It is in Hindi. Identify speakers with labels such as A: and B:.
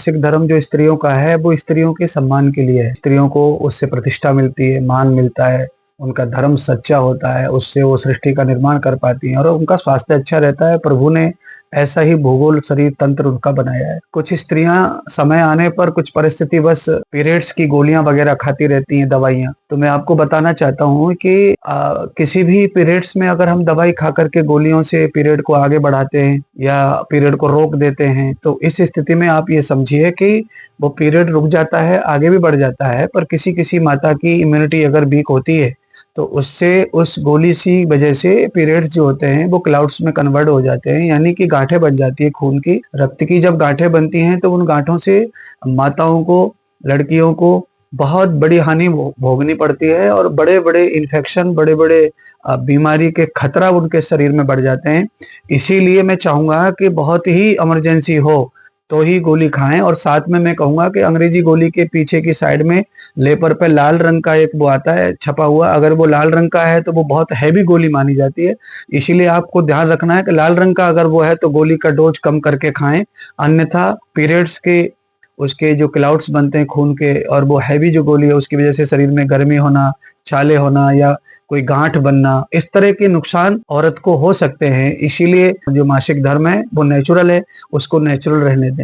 A: सिख धर्म जो स्त्रियों का है वो स्त्रियों के सम्मान के लिए है। स्त्रियों को उससे प्रतिष्ठा मिलती है, मान मिलता है, उनका धर्म सच्चा होता है, उससे वो सृष्टि का निर्माण कर पाती हैं और उनका स्वास्थ्य अच्छा रहता है। प्रभु ने ऐसा ही भूगोल शरीर तंत्र उनका बनाया है। कुछ स्त्रियां समय आने पर कुछ परिस्थिति बस पीरियड्स की गोलियां वगैरह खाती रहती हैं, दवाइयां। तो मैं आपको बताना चाहता हूं कि किसी भी पीरियड्स में अगर हम दवाई खा करके गोलियों से पीरियड को आगे बढ़ाते हैं या पीरियड को रोक देते हैं, तो इस स्थिति में आप ये समझिए कि वो पीरियड रुक जाता है, आगे भी बढ़ जाता है। पर किसी किसी माता की इम्यूनिटी अगर वीक होती है तो उससे उस गोली सी वजह से पीरियड्स जो होते हैं वो क्लाउड्स में कन्वर्ट हो जाते हैं, यानी कि गांठें बन जाती है खून की, रक्त की। जब गांठें बनती हैं तो उन गांठों से माताओं को, लड़कियों को बहुत बड़ी हानि भोगनी पड़ती है और बड़े बड़े इन्फेक्शन, बड़े बड़े बीमारी के खतरा उनके शरीर में बढ़ जाते हैं। इसीलिए मैं चाहूंगा कि बहुत ही इमरजेंसी हो तो ही गोली खाएं। और साथ में मैं कहूंगा कि अंग्रेजी गोली के पीछे की साइड में लेपर पे लाल रंग का एक वो आता है छपा हुआ, अगर वो लाल रंग का है तो वो बहुत हैवी गोली मानी जाती है। इसीलिए आपको ध्यान रखना है कि लाल रंग का अगर वो है तो गोली का डोज कम करके खाएं, अन्यथा पीरियड्स के उसके जो क्लाउड्स बनते हैं खून के और वो हैवी जो गोली है उसकी वजह से शरीर में गर्मी होना, छाले होना या कोई गांठ बनना, इस तरह के नुकसान औरत को हो सकते हैं। इसीलिए जो मासिक धर्म है वो नेचुरल है, उसको नेचुरल रहने दें।